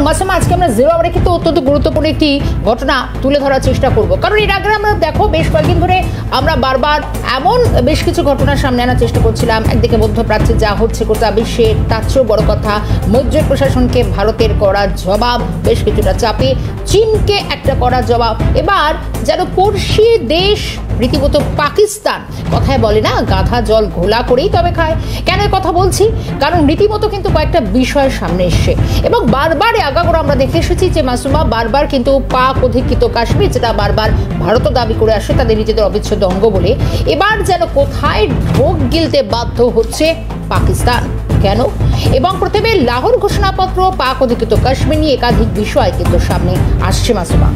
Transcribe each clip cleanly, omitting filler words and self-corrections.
মাসুমা, আজকে আমরা জিরো আওয়ারে কিন্তু অত্যন্ত গুরুত্বপূর্ণ একটি ঘটনা তুলে ধরার চেষ্টা করব, কারণ এর আগে আমরা দেখো বেশ কয়েকদিন ধরে আমরা বারবার এমন বেশ কিছু ঘটনার সামনে আনার চেষ্টা করছিলাম। একদিকে মধ্যপ্রাচ্যে যা হচ্ছে গোটা বিশ্বে, তার চেয়েও বড় কথা মৈত্রী প্রশাসনকে ভারতের করা জবাব, বেশ কিছুটা চাপে চীনকে একটা করা জবাব। এবার যেন পড়শি দেশ রীতিমতো পাকিস্তান, কথায় বলে না গাধা জল ঘোলা করেই তবে খায়। কেন কথা বলছি? কারণ রীতিমতো কিন্তু কয়েকটা বিষয় সামনে এসছে এবং বারবার আগাগোড়া আমরা দেখে এসেছি যে মাসুমা বারবার কিন্তু পাক অধিকৃত কাশ্মীর, যেটা বারবার ভারতও দাবি করে আসে তাদের নিজেদের অবিচ্ছেদ্য অঙ্গ বলে, এবার যেন কোথায় ঢোক গিলতে বাধ্য হচ্ছে পাকিস্তান। কেন? এবং প্রথমে লাহোর ঘোষণাপত্র, পাক অধিকৃত কাশ্মীর নিয়ে একাধিক বিষয় কিন্তু সামনে আসছে মাসুমা।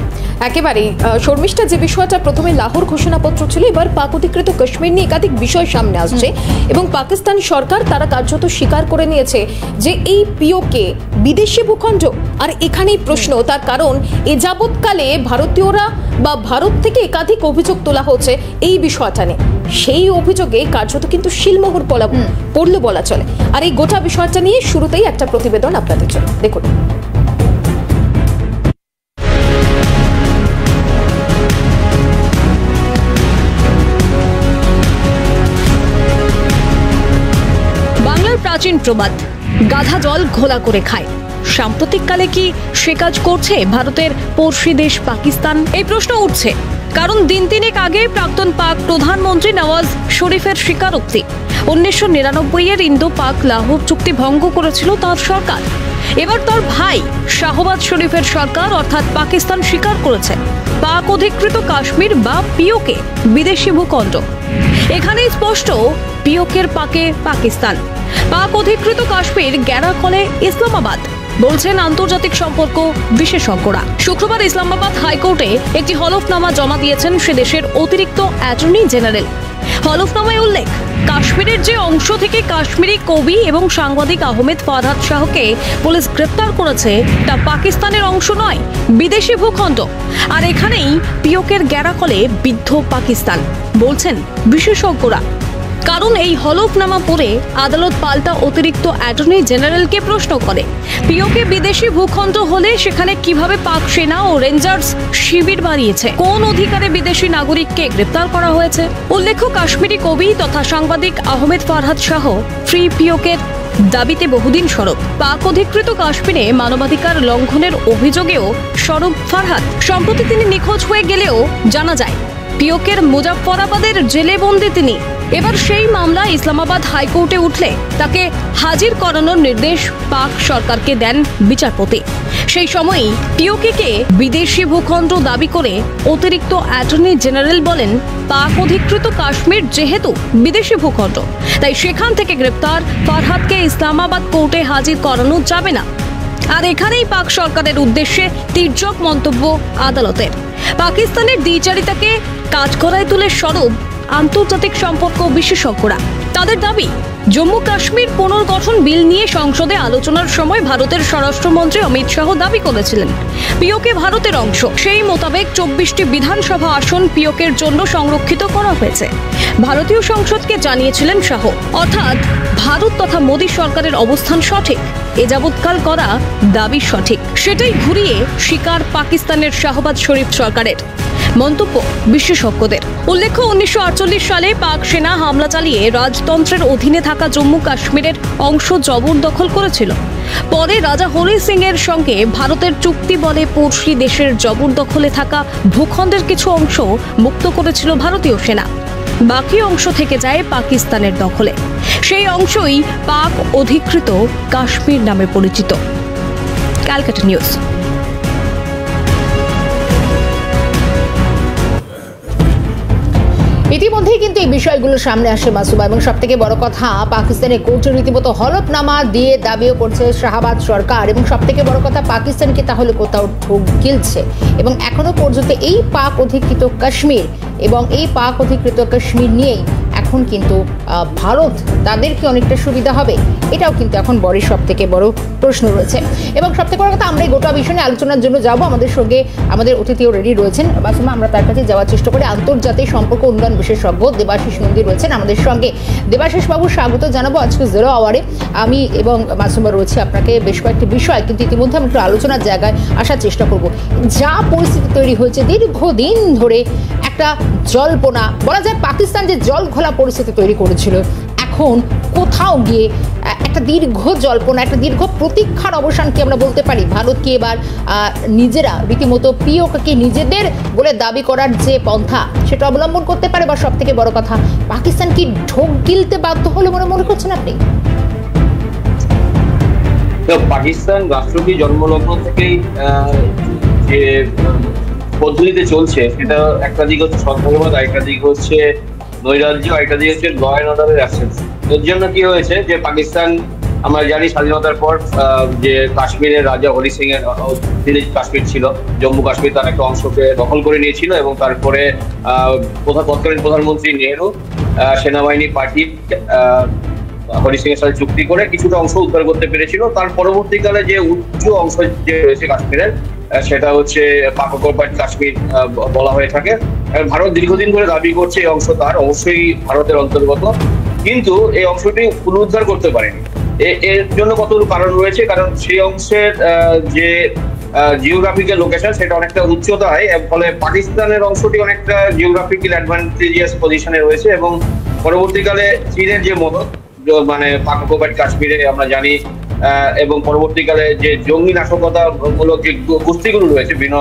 একেবারেই শর্মিষ্ঠা, যে বিষয়টা প্রথমে লাহোর ঘোষণাপত্র ছিল, এবার পাক অধিকৃত কাশ্মীর নিয়ে একাধিক বিষয় সামনে আসছে এবং পাকিস্তান সরকার তারা কার্যত স্বীকার করে নিয়েছে যে এই পিওকে বিদেশি ভূখণ্ড। আর এখানেই প্রশ্ন, তার কারণ এ যাবৎকালে ভারতীয়রা বা ভারত থেকে একাধিক অভিযোগ তোলা হচ্ছে এই বিষয়টা নিয়ে। সেই অভিযোগে কার্যত কিন্তু শিলমোহর পড়লো বলা চলে। আর এই গোটা বিষয়টা নিয়ে শুরুতেই একটা প্রতিবেদন আপনাদের জন্য দেখুন। প্রাচীন প্রবাদ, গাধা জল ঘোলা করে খায়। সাম্প্রতিককালে কি সে কাজ করছে ভারতের পড়শি দেশ পাকিস্তান? এই প্রশ্ন উঠছে কারণ দিন তিনেক আগে প্রাক্তন পাক প্রধানমন্ত্রী নওয়াজ শরীফের স্বীকারোক্তি, 1999 ইন্দো পাক লাহোর চুক্তি ভঙ্গ করেছিল তার সরকার। এবার তার ভাই শাহবাজ শরীফের সরকার অর্থাৎ পাকিস্তান স্বীকার করেছে পাক অধিকৃত কাশ্মীর বা পিওকে বিদেশি ভূখণ্ড। এখানেই স্পষ্ট পিওকের পাকে পাকিস্তান, পাক অধিকৃত কাশ্মীর গ্যারাকলে ইসলামাবাদ, বলছেন আন্তর্জাতিক সম্পর্ক বিশেষজ্ঞরা। শুক্রবার ইসলামাবাদ হাইকোর্টে একটি হলফনামা জমা দিয়েছেন সে দেশের অতিরিক্ত অ্যাটর্নি জেনারেল। হলফনামায় উল্লেখ, কাশ্মীরের যে অংশ থেকে কাশ্মীরি কবি এবং সাংবাদিক আহমেদ ফারহাদ শাহকে পুলিশ গ্রেপ্তার করেছে তা পাকিস্তানের অংশ নয়, বিদেশি ভূখণ্ড। আর এখানেই পিওকের গ্যারাকলে বিদ্ধ পাকিস্তান, বলছেন বিশেষজ্ঞরা। কারণ এই হলফনামা পড়ে আদালত পাল্টা অতিরিক্ত অ্যাটর্নি জেনারেলকে প্রশ্ন করে, পিওকে বিদেশি ভূখণ্ড হলে সেখানে কিভাবে পাক সেনা ও রেঞ্জার্স শিবির বাড়িয়েছে? কোন অধিকারে বিদেশি নাগরিককে গ্রেপ্তার করা হয়েছে? উল্লেখ্য, কাশ্মীরি কবি তথা সাংবাদিক আহমেদ ফারহাদ শাহ ফ্রি পিওকের দাবিতে বহুদিন সরব। পাক অধিকৃত কাশ্মীরে মানবাধিকার লঙ্ঘনের অভিযোগেও সরব ফারহাদ। সম্প্রতি তিনি নিখোঁজ হয়ে গেলেও জানা যায় পিওকের মুজাফফরাবাদের জেলে বন্দী তিনি। এবার সেই মামলা ইসলামাবাদ হাইকোর্টে উঠলে তাকে হাজির করানোর নির্দেশ পাক সরকারকে দেন বিচারপতি। সেই সময়ই পিওকে বিদেশি ভূখণ্ড দাবি করে অতিরিক্ত অ্যাটর্নি জেনারেল বলেন, পাক অধিকৃত কাশ্মীর যেহেতু বিদেশি ভূখণ্ড, তাই সেখান থেকে গ্রেপ্তার ফারহাদকে ইসলামাবাদ কোর্টে হাজির করানো যাবে না। আর এখানেই পাক সরকারের উদ্দেশ্যে তির্যক মন্তব্য আদালতের। পাকিস্তানের দ্বিচারিতাকে কাঠগড়ায় তুলে সরব আন্তর্জাতিক সম্পর্ক বিশেষজ্ঞরা। তাদের দাবি, জম্মু কাশ্মীর পুনর্গঠন বিল নিয়ে সংসদে আলোচনার সময় ভারতের স্বরাষ্ট্রমন্ত্রী অমিত শাহ দাবি করেছিলেন পিওকে ভারতের অংশ। সেই মোতাবেক 24টি বিধানসভা আসন পিওকের জন্য সংরক্ষিত করা হয়েছে। ভারতীয় সংসদকে জানিয়েছিলেন শাহ, অর্থাৎ ভারত তথা মোদী সরকারের অবস্থান সঠিক, এ যাবৎকাল করা দাবি সঠিক, সেটাই ঘুরিয়ে স্বীকার পাকিস্তানের শাহবাজ শরীফ সরকারের। মন্তব্য বিশেষজ্ঞদের। উল্লেখ্য, 1948 সালে পাক সেনা হামলা চালিয়ে রাজতন্ত্রের অধীনে থাকা জম্মু কাশ্মীরের অংশ জবরদখল করেছিল। পরে রাজা হরি সিং এর সঙ্গে ভারতের চুক্তি বলে পড়শি দেশের জবরদখলে থাকা ভূখণ্ডের কিছু অংশ মুক্ত করেছিল ভারতীয় সেনা। বাকি অংশ থেকে যায় পাকিস্তানের দখলে। সেই অংশই পাক অধিকৃত কাশ্মীর নামে পরিচিত। ক্যালকাটা নিউজ। ইতিমধ্যেই কিন্তু এই বিষয়গুলো সামনে আসে মাসুমা, এবং সব থেকে বড় কথা পাকিস্তানের কোর্টের রীতিমতো হলফনামা দিয়ে দাবিও করছে শাহবাজ সরকার, এবং সব থেকে বড় কথা পাকিস্তানকে তাহলে কোথাও ঢোক গিলছে। এবং এখনো পর্যন্ত এই পাক অধিকৃত কাশ্মীর এবং এই পাক অধিকৃত কাশ্মীর নিয়েই এখন কিন্তু ভারত তাদেরকে অনেকটা সুবিধা হবে, এটাও কিন্তু এখন বড় সব থেকে বড় প্রশ্ন রয়েছে। এবং সবথেকে বড় কথা, আমরা এই গোটা বিষয় নিয়ে আলোচনার জন্য যাব, আমাদের সঙ্গে আমাদের অতিথিও রেডি রয়েছেন। মাসুমা, আমরা তার কাছে যাওয়ার চেষ্টা করি। আন্তর্জাতিক সম্পর্ক উন্নয়ন বিশেষজ্ঞ দেবাশিস নন্দী রয়েছেন আমাদের সঙ্গে। দেবাশিস বাবু, স্বাগত জানাবো আজকে জিরো আওয়ারে। আমি এবং মাসুমা রয়েছে, আপনাকে বেশ কয়েকটি বিষয় কিন্তু ইতিমধ্যে আমি একটু আলোচনার জায়গায় আসার চেষ্টা করব। যা পরিস্থিতি তৈরি হয়েছে দীর্ঘদিন ধরে, একটা জল্পনা বলা যায়, পাকিস্তান যে জল ঘোলা পরিস্থিতি তৈরি করেছিল, এখন কোথাও গিয়ে একটা দীর্ঘ জল্পনা, একটা দীর্ঘ প্রতীক্ষার অবসান কি আমরা বলতে পারি? ভারত কি এবার নিজেরা রীতিমতো পিওকে নিজেদের বলে দাবি করার যে পন্থা সেটা অবলম্বন করতে পারে? বা সব থেকে বড় কথা, পাকিস্তান কি ঢোক গিলতে বাধ্য হলে মনে করছেন আপনি? পাকিস্তান রাষ্ট্রটি জন্মলগ্ন থেকেই যে পদ্ধতিতে চলছে, সেটা একটা দিক হচ্ছে সন্ত্রাসবাদ, আরেকটা দিক হচ্ছে নৈরাজ্য, আরেকটা দিক হচ্ছে ল অ্যান্ড অর্ডারের অ্যাবসেন্স। এর জন্য কি হয়েছে যে পাকিস্তান, আমরা জানি স্বাধীনতার পর যে কাশ্মীরের রাজা হরি সিং এর কাশ্মীর ছিল, জম্মু কাশ্মীর তার একটা অংশকে দখল করে নিয়েছিল, এবং তারপরে তৎকালীন প্রধানমন্ত্রী নেহরু সেনাবাহিনী পাঠিয়ে হরি সিং এর সাথে চুক্তি করে কিছুটা অংশ উদ্ধার করতে পেরেছিল। তার পরবর্তীকালে যে উচ্চ অংশ যে রয়েছে কাশ্মীরের, সেটা হচ্ছে পাক অকুপাইড কাশ্মীর বলা হয়ে থাকে। ভারত দীর্ঘদিন ধরে দাবি করছে এই অংশ তার, অবশ্যই ভারতের অন্তর্গত, কিন্তু এই অংশটি পুনরুদ্ধার করতে পারেনি। এর জন্য কতগুলো কারণ রয়েছে। কারণ সেই অংশের যে জিওগ্রাফিক্যাল লোকেশন সেটা অনেকটা উচ্চতায়, ফলে পাকিস্তানের অংশটি অনেকটা জিওগ্রাফিক্যাল অ্যাডভান্টেজিয়াস পজিশনে রয়েছে, এবং পরবর্তীকালে চীনের যে মদত, মানে পাক অকুপাইড কাশ্মীরে আমরা জানি, এবং পরবর্তীকালে যে জঙ্গি নাশকতামূলক যে গোষ্ঠীগুলো রয়েছে, বিভিন্ন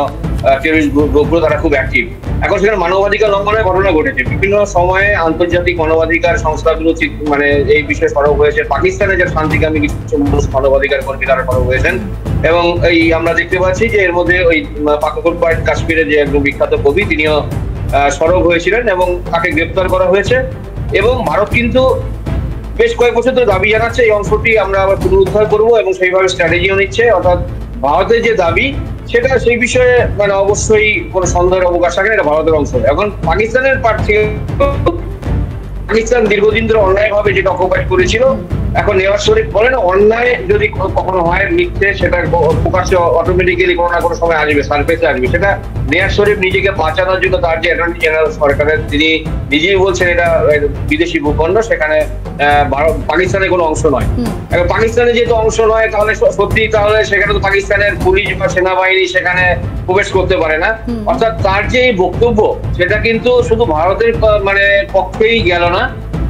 টেররিস্ট গ্রুপগুলো, তারা খুব অ্যাক্টিভ। এখন সেখানে মানবাধিকার লঙ্ঘনের ঘটনা ঘটেছে। বিভিন্ন সময়ে আন্তর্জাতিক মানবাধিকার সংস্থাগুলো মানে এই বিষয়ে সরব হয়েছে। পাকিস্তানে যে শান্তিকামী কিছু মানুষ মানবাধিকার কর্মী তারা সরব হয়েছেন, এবং এই আমরা দেখতে পাচ্ছি যে এর মধ্যে ওই পাক অকুপাইড কাশ্মীরের যে একজন বিখ্যাত কবি, তিনিও সরব হয়েছিলেন এবং তাকে গ্রেপ্তার করা হয়েছে। এবং ভারত কিন্তু বেশ কয়েক বছর ধরে দাবি জানাচ্ছে এই অংশটি আমরা আবার পুনরুদ্ধার করবো, এবং সেইভাবে স্ট্র্যাটেজিও নিচ্ছে। অর্থাৎ ভারতের যে দাবি সেটা সেই বিষয়ে মানে অবশ্যই কোনো সন্দেহের অবকাশ থাকে না, এটা ভারতের অংশ। এখন পাকিস্তানের প্রার্থী, পাকিস্তান দীর্ঘদিন ধরে অন্যায়ভাবে যেটা অকুপাইড করেছিল, এখন নেওয়াজ শরীফ বলে না, অন্যায় যদি কখনো হয় মিথ্যে, সেটা প্রকাশ্যে অটোমেটিক্যালি কোনো না কোনো সময় আসবে, সারফেসে আসবে। সেটা নেওয়াজ শরীফ নিজেকে বাঁচানোর জন্য তার যে অ্যাটর্নি জেনারেল সরকারের, তিনি নিজেই বলছেন এটা বিদেশি ভূখণ্ড, সেখানে পাকিস্তানের কোনো অংশ নয়। এখন পাকিস্তানের যেহেতু অংশ নয়, তাহলে সত্যি তাহলে সেখানে তো পাকিস্তানের পুলিশ বা সেনাবাহিনী সেখানে প্রবেশ করতে পারে না। অর্থাৎ তার যে বক্তব্য সেটা কিন্তু শুধু ভারতের মানে পক্ষেই গেল না,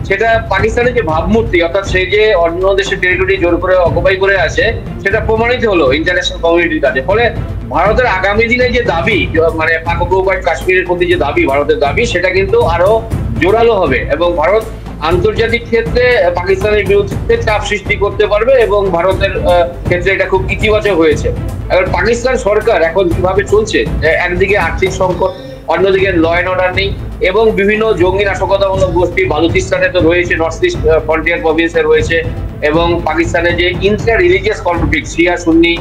সেটা পাকিস্তানের যে ভাবমূর্তি, অর্থাৎ সে যে অন্য দেশের টেরিটরি জোর করে অকুপাই করে আছে, সেটা প্রমাণিত হলো ইন্টারন্যাশনাল কমিউনিটির কাছে। ফলে ভারতের আগামী দিনে যে দাবি, মানে পাক অকুপাইড কাশ্মীরের প্রতি যে দাবি, ভারতের দাবি, সেটা কিন্তু আরো জোরালো হবে, এবং ভারত আন্তর্জাতিক ক্ষেত্রে পাকিস্তানের বিরুদ্ধে চাপ সৃষ্টি করতে পারবে, এবং ভারতের ক্ষেত্রে এটা খুব ইতিবাচক হয়েছে। এবার পাকিস্তান সরকার এখন কিভাবে চলছে, একদিকে আর্থিক সংকট, অন্যদিকে ল অ্যান্ড অর্ডার নেই, এবং বিভিন্ন জঙ্গি নাশকতামূলক গোষ্ঠী বালুচিস্তানে তো রয়েছে, নর্থ ইস্ট ফ্রন্টিয়ার প্রভিন্সে রয়েছে, এবং পাকিস্তানের যে ইন্টার রিলিজিয়াস কনফ্লিক্ট, শিয়া সুন্নি,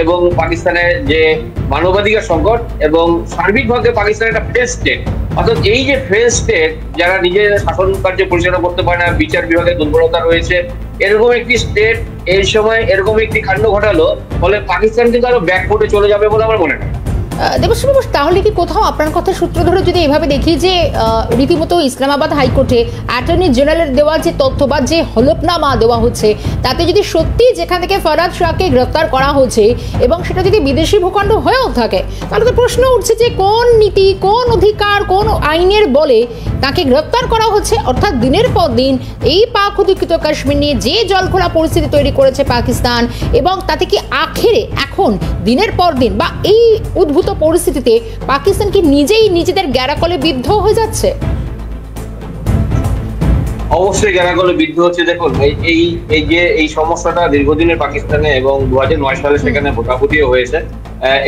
এবং পাকিস্তানের যে মানবাধিকার সংকট, এবং সার্বিকভাবে পাকিস্তানের একটা ফেল স্টেট। অর্থাৎ এই যে ফেল স্টেট, যারা নিজের শাসন কার্য পরিচালনা করতে পারে না, বিচার বিভাগের দুর্বলতা রয়েছে, এরকম একটি স্টেট এই সময় এরকম একটি কাণ্ড ঘটালো, ফলে পাকিস্তান কিন্তু আরো ব্যাকফুটে চলে যাবে বলে আমার মনে হয়। দেবশ্রী ঘোষ, তাহলে কি কোথাও আপনার কথা সূত্র ধরে যদি এভাবে দেখি যে রীতিমতো ইসলামাবাদ হাইকোর্টে অ্যাটর্নি জেনারেলের দেওয়া যে তথ্য বা যে হলফনামা দেওয়া হচ্ছে, তাতে যদি সত্যি যেখান থেকে ফরাদ শাহকে গ্রেফতার করা হচ্ছে এবং সেটা যদি বিদেশি ভূখণ্ড হয়েও থাকে, তাহলে তো প্রশ্ন উঠছে যে কোন নীতি, কোন অধিকার, কোন আইনের বলে তাকে গ্রেফতার করা হচ্ছে? অর্থাৎ দিনের পর দিন এই পাক অধিকৃত কাশ্মীর নিয়ে যে জলঘোলা পরিস্থিতি তৈরি করেছে পাকিস্তান, এবং তাতে কি আখেরে এখন দিনের পর দিন বা এই উদ্ভূত পরিস্থিতিতে পাকিস্তান কি নিজেই নিজেদের গ্যারাকলে বিদ্ধ হয়ে যাচ্ছে? অবশ্যই গ্যারাকলে বিদ্ধ হচ্ছে। দেখুন, এই সমস্যাটা দীর্ঘদিনের পাকিস্তানে, এবং 2009 সালে সেখানে ভোটাভুটিও হয়েছে,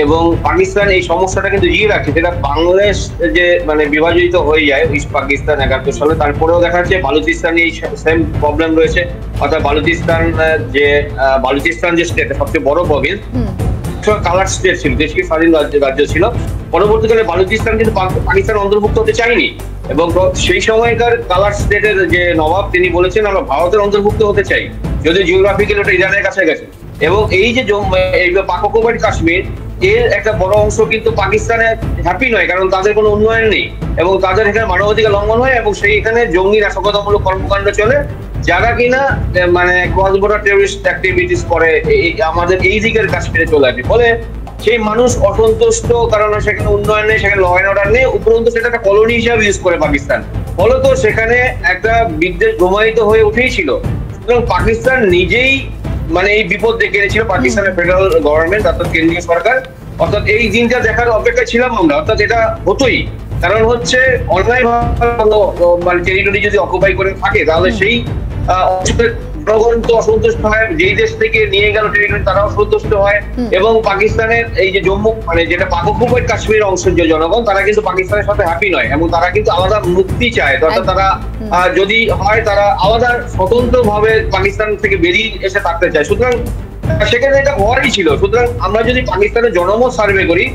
এবং পাকিস্তান এই সমস্যাটা কিন্তু ইয়ে রাখছে। যেটা বাংলাদেশ যে মানে বিভাজিত হয়ে যায় ইস্ট পাকিস্তান 71 সালে, তারপরেও দেখা যাচ্ছে বালুচিস্তানে এই সেম প্রবলেম রয়েছে। অর্থাৎ বালুচিস্তান যে স্টেট সবচেয়ে বড় প্রভিন্স, কালার স্টেট ছিল, দেশকে স্বাধীন রাজ্য ছিল। পরবর্তীকালে বালুচিস্তান কিন্তু পাকিস্তান অন্তর্ভুক্ত হতে চায়নি, এবং সেই সময়কার কালার স্টেটের যে নবাব তিনি বলেছেন আমরা ভারতের অন্তর্ভুক্ত হতে চাই, যদি জিওগ্রাফিক্যালি ওটা ইরানের কাছে গেছে। এবং এই যে পাক অকুপাইড কাশ্মীর এর একটা বড় অংশ কিন্তু পাকিস্তানে হ্যাপি নয়, কারণ তাদের কোনো উন্নয়ন নেই এবং তাদের এখানে মানবাধিকার লঙ্ঘন হয় এবং সেই এখানে জঙ্গি নাশকতামূলক কর্মকাণ্ড চলে, যারা কিনা মানে ক্রস বর্ডার টেররিস্ট অ্যাক্টিভিটিস করে আমাদের এই দিকের কাশ্মীরে চলে আসে। ফলে সেই মানুষ অসন্তুষ্ট, কারণ সেখানে উন্নয়ন নেই, সেখানে ল অ্যান্ড অর্ডার নেই, উপরন্তু সেটা একটা কলোনি হিসাবে ইউজ করে পাকিস্তান। ফলত সেখানে একটা বিদ্বেষ প্রবাহিত হয়ে উঠেই ছিল। সুতরাং পাকিস্তান নিজেই মানে এই বিপদ ডেকে এনেছিল, পাকিস্তানের ফেডারেল গভর্নমেন্ট অর্থাৎ কেন্দ্রীয় সরকার। অর্থাৎ এই দিনটা দেখার অপেক্ষা ছিলাম আমরা, অর্থাৎ এটা হতোই। কারণ হচ্ছে অন্যায় মানে টেরিটরি যদি অকুপাই করে থাকে তাহলে সেই জনগণ তো অসন্তুষ্ট হয়, যেই দেশ থেকে নিয়ে গেল টেরিটরি তারাও সন্তুষ্ট হয়। এবং পাকিস্তানের এই যে জম্মু মানে যেটা পাক অকুপাইড কাশ্মীর অংশের যে জনগণ তারা কিন্তু পাকিস্তানের সাথে হ্যাপি নয় এবং তারা কিন্তু আলাদা মুক্তি চায়, অর্থাৎ তারা যদি হয় তারা আলাদা স্বতন্ত্র ভাবে পাকিস্তান থেকে বেরিয়ে এসে থাকতে চায়। সুতরাং সেখানে এটা হওয়ারই ছিল। সুতরাং আমরা যদি পাকিস্তানের জনমত সার্ভে করি,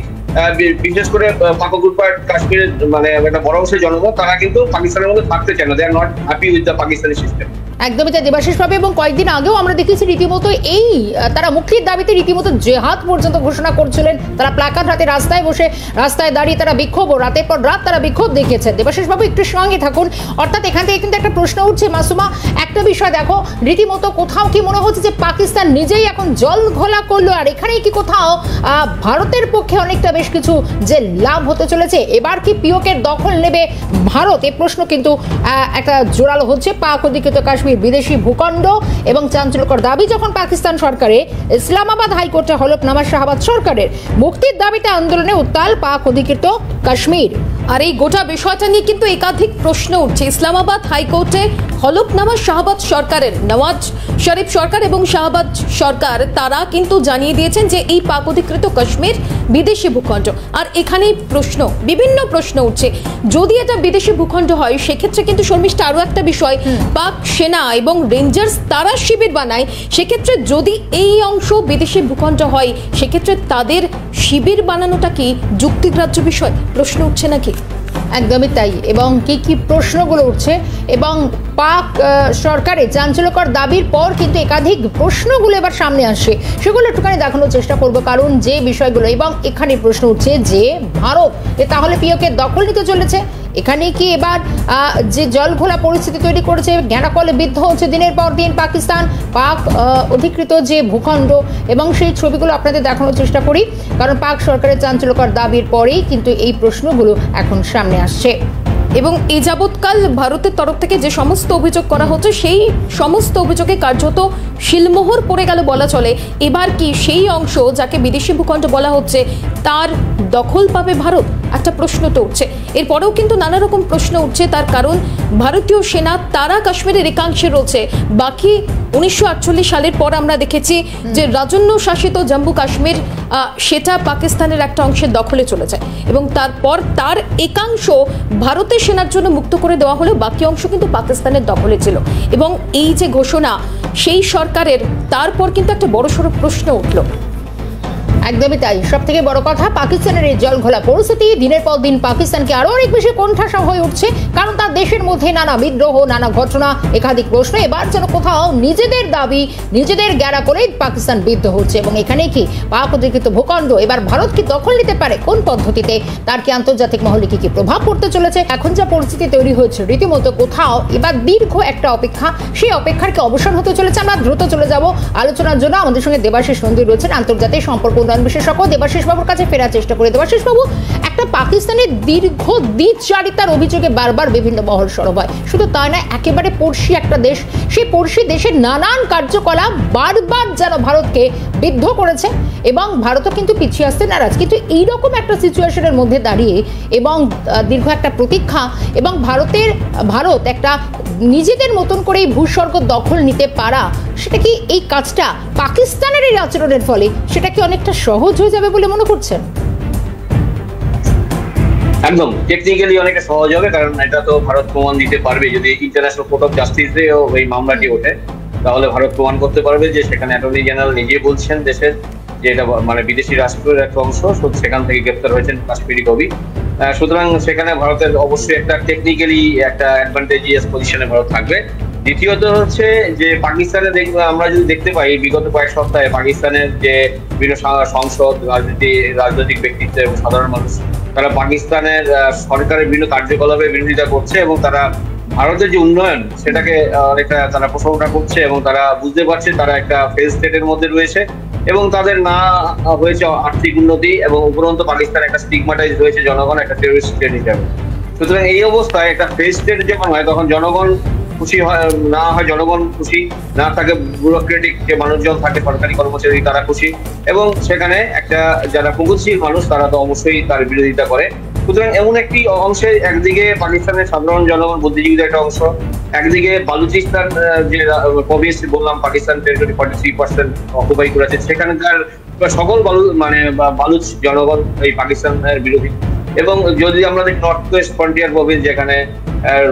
বিশেষ করে পাক অকুপাইড কাশ্মীরের মানে একটা বড় অংশের জনমত তারা কিন্তু পাকিস্তানের মধ্যে থাকতে চায় না, they are not happy with the Pakistani system. একদমই তাই দেবাশিস ভাবে। এবং কয়েকদিন আগেও আমরা দেখেছি রীতিমতো এই তারা মুক্তির দাবিতে রীতিমতো জেহাদ পর্যন্ত ঘোষণা করছিলেন। তারা প্ল্যাকার্ড হাতে রাস্তায় বসে রাস্তায় দাঁড়িয়ে তারা বিক্ষোভ, রাতের পর রাত তারা বিক্ষোভ দেখিয়েছেন। দেবাশিস বাবু একটু সঙ্গে থাকুন। অর্থাৎ এখান থেকে কিন্তু একটা প্রশ্ন উঠছে মাসুমা, একটা বিষয় দেখো, রীতিমতো কোথাও কি মনে হচ্ছে যে পাকিস্তান নিজেই এখন জল ঘোলা করলো, আর এখানেই কি কোথাও ভারতের পক্ষে অনেকটা বেশ কিছু যে লাভ হতে চলেছে? এবার কি পিওকের দখল নেবে ভারত? এই প্রশ্ন কিন্তু একটা জোরালো হচ্ছে। পাক অধিকৃত কাশ্মীর বিদেশি ভূখণ্ড এবং চাঞ্চল্যকর দাবি যখন পাকিস্তান সরকারের, ইসলামাবাদ হাইকোর্টে হলফনামা শাহবাজ সরকারের, মুক্তির দাবিতে আন্দোলনে উত্তাল পাক অধিকৃত কাশ্মীর। আর এই গোটা বিষয়টা নিয়ে কিন্তু একাধিক প্রশ্ন উঠছে। ইসলামাবাদ হাইকোর্টে হলফনামা শাহবাজ সরকারের, নওয়াজ শরীফ সরকার এবং শাহবাজ সরকার তারা কিন্তু জানিয়ে দিয়েছেন যে এই পাক অধিকৃত কাশ্মীর বিদেশি ভূখণ্ড। আর এখানেই প্রশ্ন, বিভিন্ন প্রশ্ন উঠছে, যদি এটা বিদেশি ভূখণ্ড হয় সেক্ষেত্রে কিন্তু শর্মিষ্ঠা আরো একটা বিষয়, পাক সেনা এবং রেঞ্জার্স তারা শিবির বানায়, সেক্ষেত্রে যদি এই অংশ বিদেশি ভূখণ্ড হয় সেক্ষেত্রে তাদের শিবির বানানোটা কি যুক্তিগ্রাহ্য বিষয়? প্রশ্ন উঠছে নাকি? একদমই তাই। এবং কি কি প্রশ্নগুলো উঠছে, এবং পাক সরকারের চাঞ্চল্যকর দাবির পর কিন্তু একাধিক প্রশ্নগুলো এবার সামনে আসে, সেগুলো একটুখানি দেখানোর চেষ্টা করব। কারণ যে বিষয়গুলো, এবং এখানে প্রশ্ন উঠছে যে ভারত তাহলে পিওকে দখল নিতে চলেছে। এখানে কি এবার যে জল ঘোলা পরিস্থিতি তৈরি করেছে, জ্ঞানাকলে বিদ্ধ হচ্ছে দিনের পর দিন পাকিস্তান, পাক অধিকৃত যে ভূখণ্ড, এবং সেই ছবিগুলো আপনাদের দেখানোর চেষ্টা করি। কারণ পাক সরকারের চাঞ্চল্যকর দাবির পরেই কিন্তু এই প্রশ্নগুলো এখন সামনে আসছে। এবং এই যাবৎকাল ভারতের তরফ থেকে যে সমস্ত অভিযোগ করা হচ্ছে সেই সমস্ত অভিযোগে কার্যত শিলমোহর পড়ে গেল বলা চলে। এবার কি সেই অংশ যাকে বিদেশি ভূখণ্ড বলা হচ্ছে তার দখল পাবে ভারত? একটা প্রশ্ন তো উঠছে। এরপরেও কিন্তু নানা রকম প্রশ্ন উঠছে, তার কারণ ভারতীয় সেনা তারা কাশ্মীরের একাংশে রয়েছে। বাকি 1948 সালের পর আমরা দেখেছি যে রাজন্য শাসিত জম্মু কাশ্মীর সেটা পাকিস্তানের একটা অংশের দখলে চলে যায় এবং তারপর তার একাংশ ভারতের সেনার জন্য মুক্ত করে দেওয়া হলেও বাকি অংশ কিন্তু পাকিস্তানের দখলে ছিল। এবং এই যে ঘোষণা সেই সরকারের, তারপর কিন্তু একটা বড়সড় প্রশ্ন উঠল। একদমই তাই। সব থেকে বড় কথা, পাকিস্তানের এই জল ঘোলা পরিস্থিতি দিনের পর দিন পাকিস্তানকে আরো অনেক বেশি কোণঠাসা হয়ে উঠছে, কারণ তার দেশের মধ্যে নানা বিদ্রোহ, নানা ঘটনা, একাধিক প্রশ্ন। এবার যেন কোথাও নিজেদের দাবি, নিজেদের গ্যারা করে পাকিস্তান বিদ্ধ হচ্ছে। এবং এখানে কি পাক অধিকৃত ভূখণ্ড এবার ভারত কি দখল নিতে পারে, কোন পদ্ধতিতে, তার কি আন্তর্জাতিক মহলে কি কি প্রভাব পড়তে চলেছে? এখন যা পরিস্থিতি তৈরি হয়েছে, রীতিমতো কোথাও এবার দীর্ঘ একটা অপেক্ষা, সেই অপেক্ষার কি অবসান হতে চলেছে? আমরা দ্রুত চলে যাব আলোচনার জন্য। আমাদের সঙ্গে দেবাশিস নন্দী রয়েছেন, আন্তর্জাতিক সম্পর্ক বিশেষজ্ঞ। দেবাশিস বাবুর কাছে ফেরার চেষ্টা করে। দেবাশিস বাবু, একটা পাকিস্তানের দীর্ঘ দ্বিচারিতার অভিযোগে বারবার বিভিন্ন মহল সরব হয়। শুধু তাই নয়, একেবারে পড়শি একটা দেশ, সেই পড়শি দেশের নানান কার্যকলাপ বারবার যেন ভারতকে বিদ্ধ করেছে এবং ভারতও কিন্তু পিছিয়ে আসতে নারাজ। কিন্তু এইরকম একটা সিচুয়েশনের মধ্যে দাঁড়িয়ে এবং দীর্ঘ একটা প্রতীক্ষা এবং ভারত একটা নিজেদের মতন করে এই ভূস্বর্গ দখল নিতে পারা, সেটা কি এই কাজটা পাকিস্তানের এই আচরণের ফলে সেটা কি অনেকটা সহজ হয়ে যাবে বলে মনে করছেন? একদম টেকনিক্যালি অনেকটা সহজ হবে, কারণ এটা তো ভারত প্রমাণ দিতে পারবে। যদি ইন্টারন্যাশনাল কোর্ট অফ জাস্টিসে এই মামলাটি ওঠে তাহলে ভারত প্রমাণ করতে পারবে যে সেখানে অ্যাটর্নি জেনারেল নিজে বলছেন দেশের যে এটা মানে বিদেশি রাষ্ট্রের একটা অংশ, সেখান থেকে গ্রেপ্তার হয়েছেন কাশ্মীরি কবি। সুতরাং সেখানে ভারতের অবশ্যই একটা টেকনিক্যালি একটা অ্যাডভান্টেজিয়াস পজিশনে ভারত থাকবে। দ্বিতীয়ত হচ্ছে যে পাকিস্তানে আমরা যদি দেখতে পাই বিগত কয়েক সপ্তাহে পাকিস্তানের যে বিভিন্ন সংসদ, রাজনৈতিক ব্যক্তিত্ব এবং সাধারণ মানুষ, তারা পাকিস্তানের সরকারের বিভিন্ন কার্যকলাপের বিরোধিতা করছে এবং তারা ভারতের যে উন্নয়ন সেটাকে অনেকটা তারা প্রশংসা করছে এবং তারা বুঝতে পারছে তারা একটা ফেল স্টেটের মধ্যে রয়েছে এবং তাদের না হয়েছে আর্থিক উন্নতি এবং উপরন্ত পাকিস্তান একটা স্টিগমাটাইজ হয়েছে জনগণ একটা টেররিস্ট স্টেট হিসাবে। সুতরাং এই অবস্থায় একটা ফেল স্টেট যখন হয় তখন জনগণ খুশি হয় না, হয় জনগণ খুশি না থাকে, ব্যুরোক্রেটিক যে মানুষজন থাকে সরকারি কর্মচারী তারা খুশি, এবং সেখানে একটা যারা প্রগতিশীল মানুষ তারা তো অবশ্যই তার বিরোধিতা করে। সুতরাং এমন একটি অংশে একদিকে পাকিস্তানের সাধারণ জনগণ বুদ্ধিজীবীদের একটা অংশ, একদিকে বালুচিস্তান যে প্রভিন্স বললাম পাকিস্তান টেরিটরি 43% অকুপাই করেছে, সেখানকার সকল বালুচ জনগণ এই পাকিস্তানের বিরোধী। এবং যদি আমরা দেখি নর্থ ওয়েস্ট ফ্রন্টিয়ার প্রভিন্স যেখানে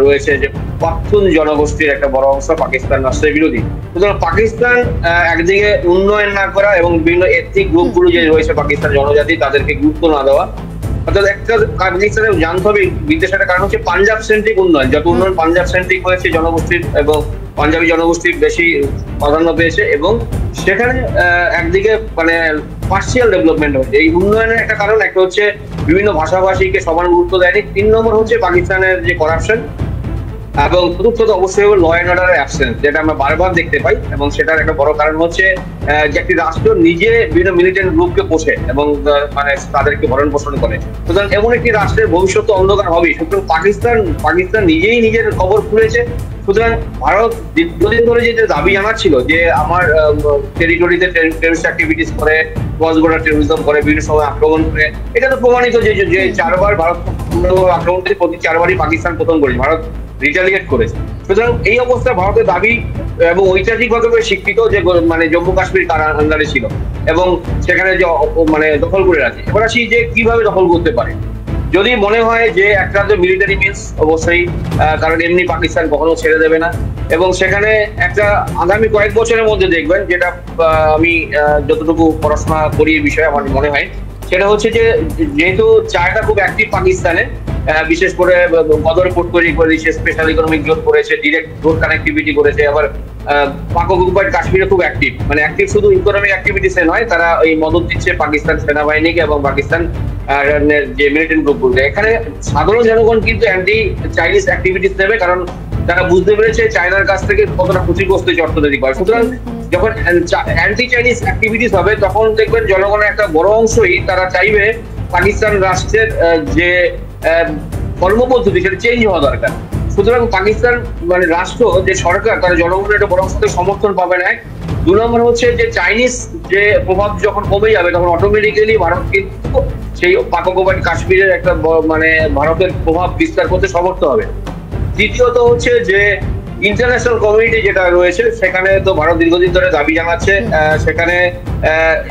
রয়েছে যে পাখতুন জনগোষ্ঠীর একটা বড় অংশ পাকিস্তান রাষ্ট্রের বিরোধী। সুতরাং পাকিস্তান একদিকে উন্নয়ন না করা এবং বিভিন্ন এথনিক গ্রুপগুলো যে রয়েছে পাকিস্তান জনজাতি তাদেরকে গুরুত্ব না দেওয়া, অর্থাৎ একটা পাকিস্তানের জানতে হবে বিদেশের কারণ হচ্ছে পাঞ্জাব সেন্ট্রিক উন্নয়ন। যত উন্নয়ন পাঞ্জাব সেন্ট্রিক হয়েছে জনগোষ্ঠীর এবং পাঞ্জাবি জনগোষ্ঠীর বেশি প্রাধান্য পেয়েছে এবং সেখানে একদিকে মানে পার্সিয়াল ডেভেলপমেন্ট হয়েছে। এই উন্নয়নের একটা কারণ একটা হচ্ছে বিভিন্ন ভাষাভাষীকে সমান গুরুত্ব দেয়নি, 3 নম্বর হচ্ছে পাকিস্তানের যে করাপশন, এবং চতুর্থত অবশ্যই ল অ্যান্ড অর্ডারের অ্যাবসেন্স, যেটা আমরা বারবার দেখতে পাই। এবং সেটার একটা বড় কারণ হচ্ছে যে একটি রাষ্ট্র নিজে বিভিন্ন মিলিটেন্ট গ্রুপকে পোষে এবং মানে তাদেরকে ভরণ পোষণ করে। সুতরাং এমন একটি রাষ্ট্রের ভবিষ্যৎ অন্ধকার হবেই। সুতরাং পাকিস্তান নিজেই নিজের খবর খুলেছে। সুতরাং ভারত দীর্ঘদিন ধরে যে দাবি জানাচ্ছিল যে আমার টেরিটরিতে টেররিস্ট অ্যাক্টিভিটিস করে, ক্রস বর্ডার টেররিজম করে, বিভিন্ন সময় আক্রমণ করে, এটা তো প্রমাণিত যে 4বার ভারত আক্রমণ করে প্রতি 4বারই পাকিস্তান প্রথম করেছে, ভারত রিটালিয়েট করেছে। সুতরাং এই অবস্থায় ভারতের দাবি এবং ঐতিহাসিকভাবে স্বীকৃত যে মানে জম্মু কাশ্মীর তার আন্ডারে ছিল এবং সেখানে যে মানে দখল করে রাখে। এবার আসি যে কিভাবে দখল করতে পারে। যদি মনে হয় যে একটা মিলিটারি মিন্স অবশ্যই, কারণ এমনি পাকিস্তান কখনো ছেড়ে দেবে না। এবং সেখানে একটা আগামী কয়েক বছরের মধ্যে দেখবেন, যেটা আমি যতটুকু পড়াশোনা করি এই বিষয়ে আমার মনে হয়, সেটা হচ্ছে যে যেহেতু চায়না খুব অ্যাক্টিভ পাকিস্তানে, বিশেষ করে বদর পোর্ট তৈরি করে দিয়েছে, স্পেশাল ইকোনমিক জোন করেছে, ডিরেক্ট রোড কানেক্টিভিটি করেছে, আবার পাক অকুপাইড কাশ্মীরে খুব অ্যাক্টিভ, মানে অ্যাক্টিভ শুধু ইকোনমিক অ্যাক্টিভিটিসে নয়, তারা এই মদত দিচ্ছে পাকিস্তান সেনাবাহিনীকে এবং পাকিস্তান যে মিলিটেন্ট গ্রুপগুলোকে। এখানে সাধারণ জনগণ কিন্তু অ্যান্টি চাইনিজ অ্যাক্টিভিটিস নেবে, কারণ তারা বুঝতে পেরেছে চায়নার কাছ থেকে কতটা ক্ষতিগ্রস্ত অর্থনৈতিক হয়। সুতরাং যখন অ্যান্টি চাইনিজ অ্যাক্টিভিটিস হবে তখন দেখবেন জনগণের একটা বড় অংশই তারা চাইবে পাকিস্তান রাষ্ট্রের যে কর্মপদ্ধতি সেটা চেঞ্জ হওয়া দরকার। সুতরাং পাকিস্তান মানে রাষ্ট্র যে সরকার তারা জনগণের একটা বড় অংশের সমর্থন পাবে না। 2 নম্বর হচ্ছে যে চাইনিজ যে প্রভাব যখন কমে যাবে তখন অটোমেটিক্যালি ভারত কিন্তু সেই পাক অকুপাইড কাশ্মীরের একটা মানে ভারতের প্রভাব বিস্তার করতে সমর্থ হবে। দ্বিতীয়ত হচ্ছে যে ইন্টারন্যাশনাল কমিউনিটি যেটা রয়েছে সেখানে তো ভারত দীর্ঘদিন ধরে দাবি জানাচ্ছে, সেখানে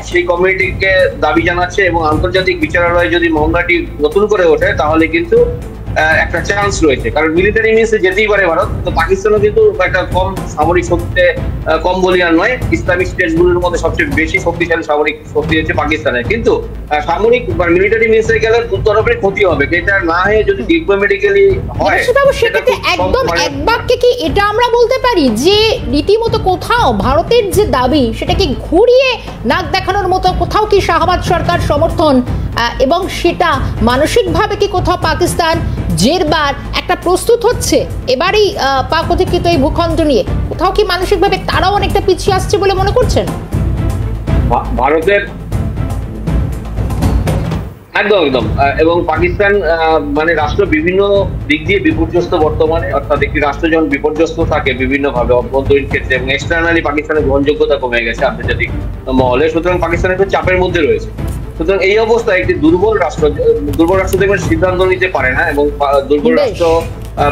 সেই কমিউনিটিকে দাবি জানাচ্ছে এবং আন্তর্জাতিক বিচারালয়ে যদি মামলাটি নতুন করে ওঠে তাহলে কিন্তু একটা চান্স রয়েছে, কারণ মিলিটারি মিন্সে যেতেই পারে ভারত। তো পাকিস্তানও কিন্তু একটা কম সামরিক শক্তিতে কম বলিয়ান নয়, ইসলামিক স্টেটগুলোর মধ্যে সবচেয়ে বেশি শক্তিশালী সামরিক শক্তি হচ্ছে পাকিস্তানের। কিন্তু সামরিক বা মিলিটারি মিন্সে গেলে দুতরফের ক্ষতি হবে, যেটা না হয়ে যদি ডিপ্লোম্যাটিক্যালি হয় সেক্ষেত্রে একদম এক বাক্যে কি এটা আমরা বলতে পারি যে রীতিমতো কোথাও ভারতের যে দাবি সেটাকে ঘুরিয়ে নাক দেখানোর মতো কোথাও কি শাহবাজ সরকার সমর্থন, এবং সেটা মানসিকভাবে কি কোথাও পাকিস্তান জেরবার একটা প্রস্তুত হচ্ছে এবারই পাক অধিকৃত এই ভূখণ্ড নিয়ে, কোথাও কি মানসিকভাবে তারাও অনেকটা পিছিয়ে আসছে বলে মনে করছেন? ভারতের একদম এবং পাকিস্তান মানে রাষ্ট্র বিভিন্ন দিক দিয়ে বিপর্যস্ত বর্তমানে। অর্থাৎ একটি রাষ্ট্র যখন বিপর্যস্ত থাকে বিভিন্ন ভাবে অভ্যন্তরীণ ক্ষেত্রে এবং এক্সটার্নালি পাকিস্তানের গ্রহণযোগ্যতা কমে গেছে আন্তর্জাতিক মহলে, সুতরাং পাকিস্তান একটু চাপের মধ্যে রয়েছে। সুতরাং এই অবস্থায় একটি দুর্বল রাষ্ট্র দেখবেন সিদ্ধান্ত নিতে পারে না এবং দুর্বল রাষ্ট্র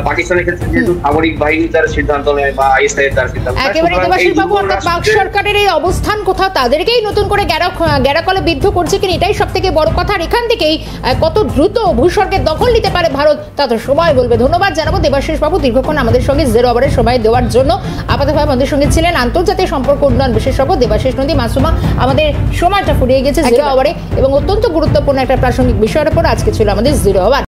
পাকিস্তানের ক্ষেত্রে যেহেতু সামরিক বাহিনী তার সিদ্ধান্ত নেয় বা আইএসআই এর তার সিদ্ধান্ত নেয়, একেবারে সুতরাং এই দেবাশিস বাবু, দুটো অর্থাৎ পাক রাষ্ট্রের- সরকারের এই অবস্থান কোথাও তাদেরকেই নতুন করে গ্যারাকলে বিদ্ধ করছে কিনা, এটাই সব থেকে বড় কথা। আর এখান থেকেই কত দ্রুত ভূস্বর্গের দখল নিতে পারে ভারত তা তো সময় বলবে। ধন্যবাদ জানাবো দেবাশিস বাবু দীর্ঘক্ষণ আমাদের সঙ্গে জিরো আওয়ারের সময় দেওয়ার জন্য। আপাততভাবে আমাদের সঙ্গে ছিলেন আন্তর্জাতিক সম্পর্ক উন্নয়ন বিশেষজ্ঞ দেবাশিস নন্দী। মাসুমা, আমাদের সময়টা ফুরিয়ে গেছে জিরো আওয়ারে এবং অত্যন্ত গুরুত্বপূর্ণ একটা প্রাসঙ্গিক বিষয়ের উপর আজকে ছিল আমাদের জিরো আওয়ার।